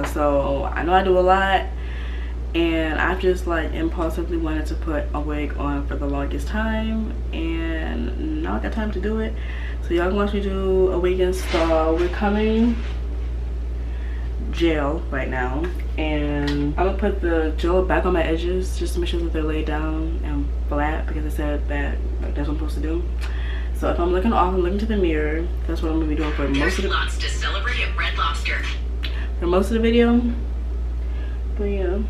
So I know I do a lot, and I've just like impulsively wanted to put a wig on for the longest time, and now I got time to do it. So y'all want to do a wig install. We're coming gel right now, and I'm gonna put the gel back on my edges just to make sure that they're laid down and flat, because I said that like, that's what I'm supposed to do. So if I'm looking off, I'm looking to the mirror. That's what I'm gonna be doing for most of the lots to celebrate at Red Lobster. For most of the video. But yeah,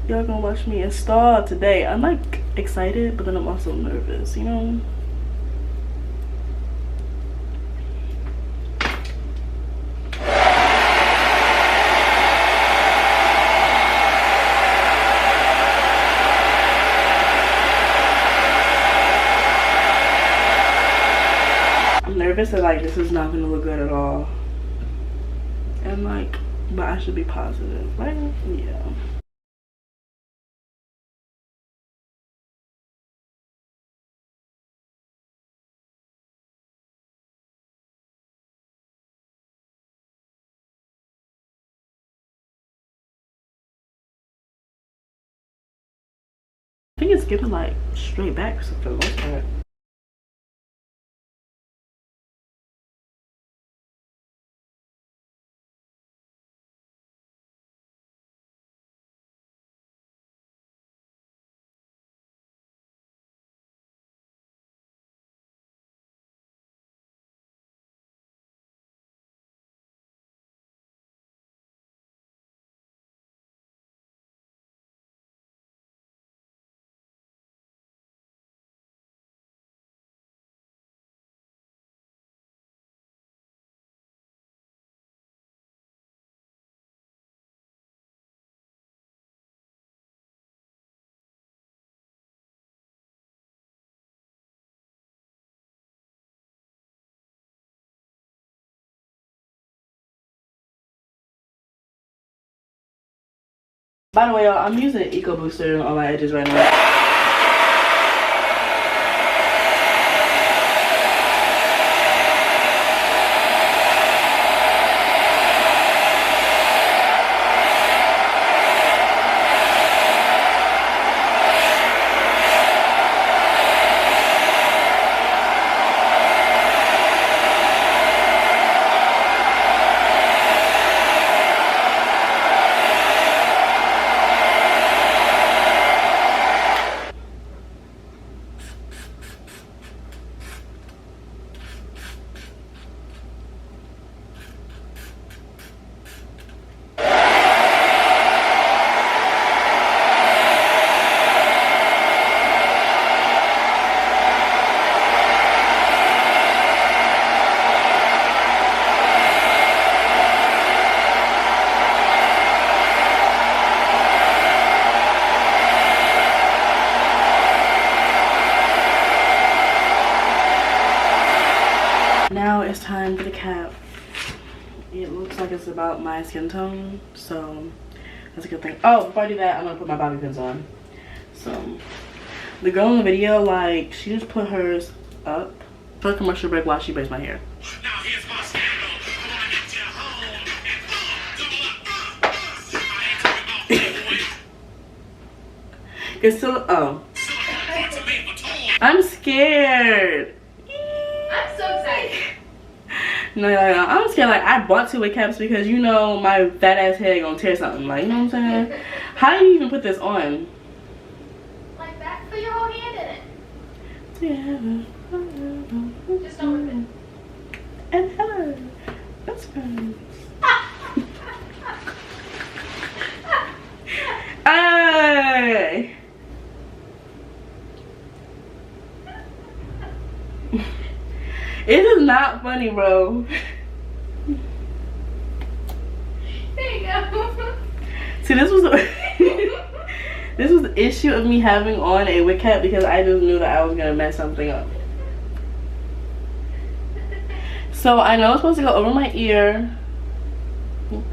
y'all gonna watch me install today. I'm like excited, but then I'm also nervous, you know. Nervous that like this is not gonna look good at all, and like, but I should be positive, right? Yeah. I think it's giving like straight back for the most part. By the way, y'all, I'm using Eco Booster on my edges right now. Now it's time for the cap. It looks like it's about my skin tone, so that's a good thing. Oh, before I do that, I'm gonna put my bobby pins on. So the girl in the video, like, she just put hers up for a commercial break while she braids my hair. Now here's my scandal. I wanna get you home and It's still, oh. I'm scared. I'm so excited. No, I'm scared. Like, I bought 2 wig caps because, you know, my fat ass head gonna tear something. Like, you know what I'm saying? How do you even put this on? Like that? Put your whole hand in it. Yeah. Just don't rip it. And hello. That's fine. Hey. It is not funny, bro. There you go. See, this was this was the issue of me having on a wig cap, because I just knew that I was gonna mess something up. So I know it's supposed to go over my ear, like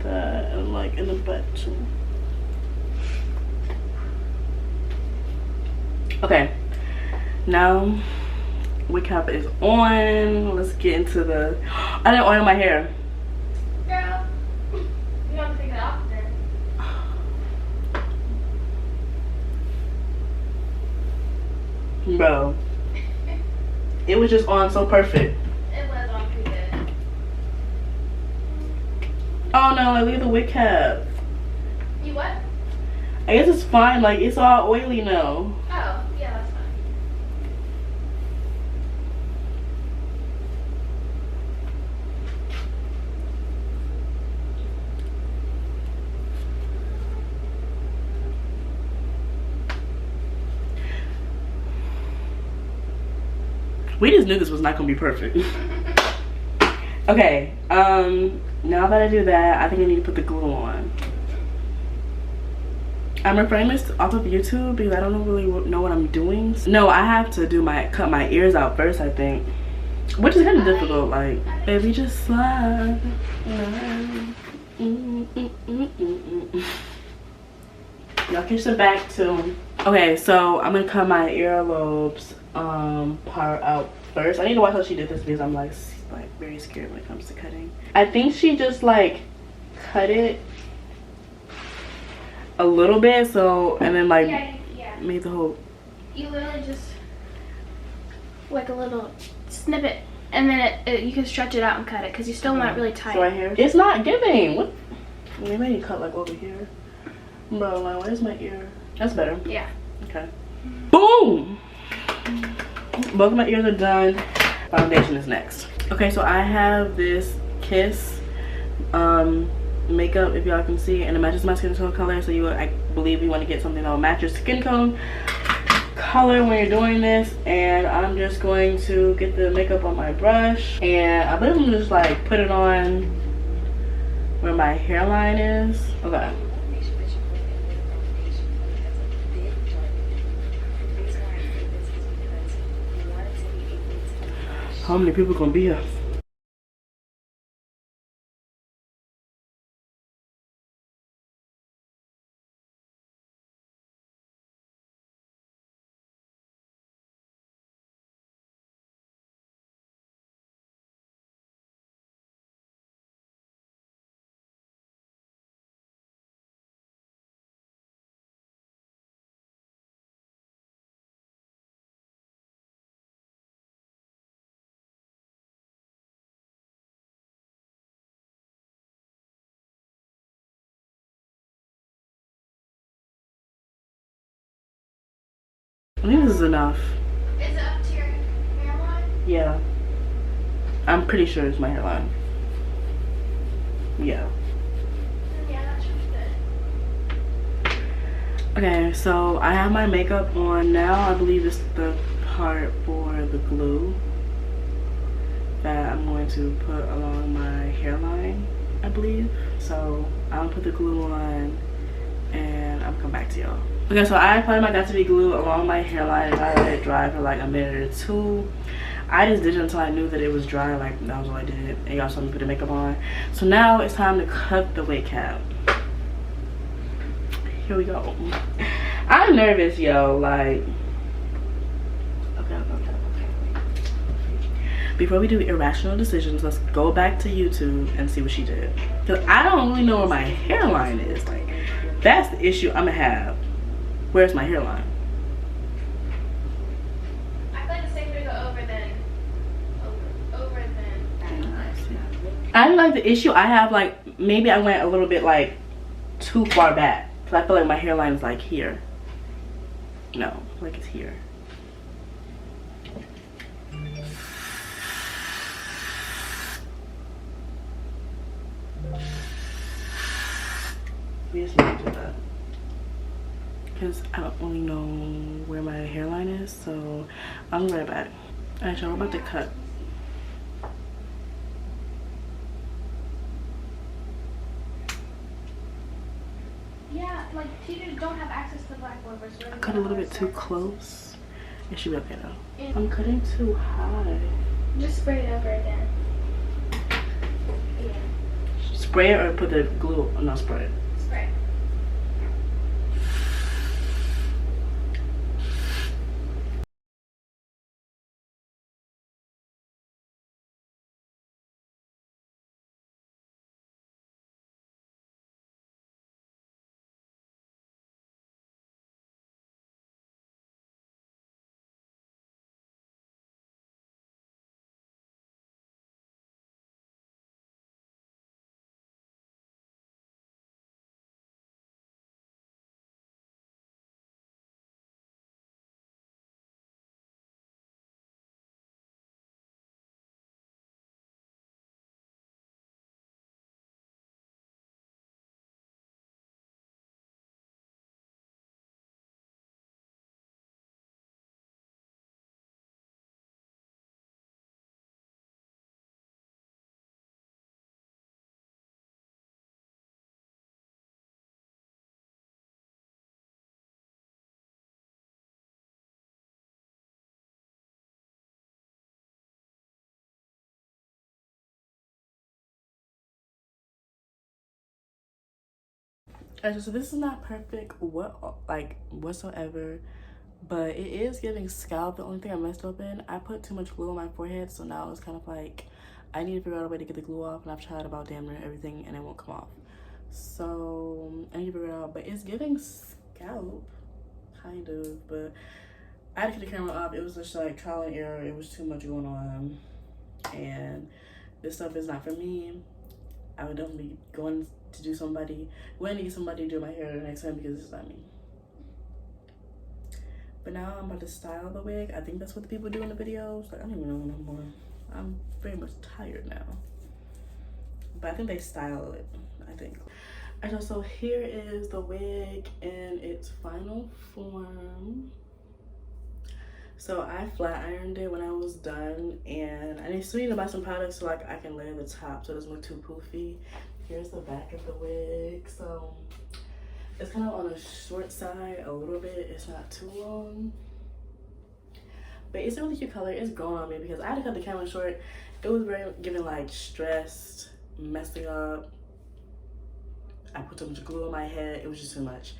that, and like in the butt too. Okay, now wig cap is on. Let's get into the. I didn't oil my hair. Girl, you have to take it off then. Bro, it was just on so perfect. It was on pretty good. Oh no, like, look at the wig cap. You what? I guess it's fine, like it's all oily now. Oh, yeah, that's fine. We just knew this was not gonna be perfect. Okay, now that I do that, I think I need to put the glue on. I'm recording this off of YouTube because I don't really know what I'm doing. No, I have to do cut my ears out first, I think, which is kind of difficult. Like, baby, just slide. Y'all catch the back too. Okay, so I'm gonna cut my earlobes part out first. I need to watch how she did this because I'm like very scared when it comes to cutting. I think she just like cut it a little bit, so, and then like made the whole. You literally just like a little snippet, and then you can stretch it out and cut it because you still want it really tight. So right here, it's not giving. What? Maybe I need to cut like over here. Bro, like, where's my ear? That's better. Yeah. Okay. Boom! Both of my ears are done. Foundation is next. Okay, so I have this Kiss makeup, if y'all can see, and it matches my skin tone color. So I believe you want to get something that will match your skin tone color when you're doing this. And I'm just going to get the makeup on my brush, and I believe I'm gonna just like put it on where my hairline is. Okay. How many people gonna be here? I think this is enough. Is it up to your hairline? Yeah. I'm pretty sure it's my hairline. Yeah. Yeah, that should be good. Okay, so I have my makeup on now. I believe it's the part for the glue that I'm going to put along my hairline, I believe. So I'll put the glue on and I'll come back to y'all. Okay, so I applied my Got To Be glue along my hairline and I let it dry for like a minute or two. I just did it until I knew that it was dry. Like, that was all I did, and y'all saw me put the makeup on. So now it's time to cut the wig cap. Here we go. I'm nervous, yo. Like, okay. Before we do irrational decisions, let's go back to YouTube and see what she did. Because I don't really know where my hairline is. Like, that's the issue I'm gonna have. Where's my hairline? I feel like it's safer to go over than I feel like the issue I have, like, maybe I went a little bit like too far back. Because I feel like my hairline is like here. No, like it's here. We just need to do that. Because I don't really know where my hairline is, so I'm right back. Alright, y'all, I'm about to cut. Yeah, like teachers don't have access to the blackboard. I cut a little bit too close. It should be okay though. I'm cutting too high. Just spray it over again. Yeah. Spray it or put the glue? No, spray it. So this is not perfect whatsoever, but it is giving scalp. The only thing I messed up in, I put too much glue on my forehead, so now it's kind of like I need to figure out a way to get the glue off, and I've tried about damn near everything and it won't come off. So I need to figure it out, but it's giving scalp kind of. But I had to get the camera off. It was just like trial and error. It was too much going on, and this stuff is not for me. I would definitely be going to get somebody to do my hair the next time because it's not me. But now I'm about to style the wig. I think that's what the people do in the videos. Like, I don't even know no more. I'm very much tired now. But I think they style it, I think. Alright, so here is the wig in its final form. So I flat ironed it when I was done, and I still need to buy some products so like I can layer the top so it doesn't look too poofy. Here's the back of the wig. So it's kind of on the short side a little bit. It's not too long, but it's a really cute color. It's growing on me because I had to cut the camera short. It was very giving like stressed, messing up. I put too much glue on my head. It was just too much.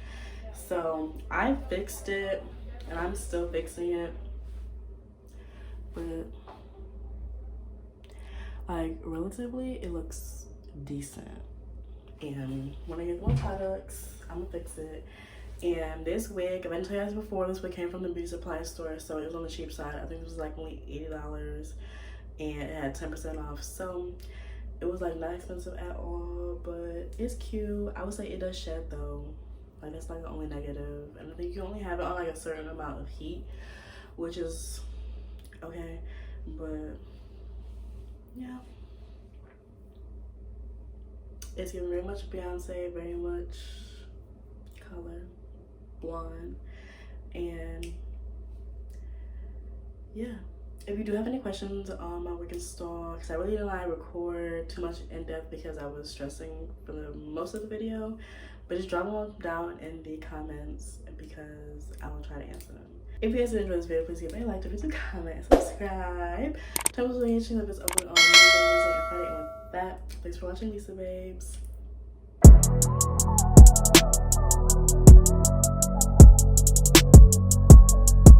So I fixed it, and I'm still fixing it. But like relatively, it looks decent. And when I get more products, I'm gonna fix it. And this wig, I've been telling you guys before, this wig came from the beauty supply store, so it was on the cheap side. I think it was like only $80, and it had 10% off. So it was like not expensive at all, but it's cute. I would say it does shed though. Like that's like the only negative. And I think you only have it on like a certain amount of heat, which is okay. But yeah. It's giving very much Beyonce, very much color, blonde, and yeah. If you do have any questions on my wig install, because I really didn't like record too much in depth because I was stressing for the most of the video, but just drop them down in the comments because I will try to answer them. If you guys did enjoy this video, please give me a like, don't forget to comment, and subscribe. Turn on notifications if it's open on Monday, Wednesday, and Friday. And with that, thanks for watching, Lisa babes.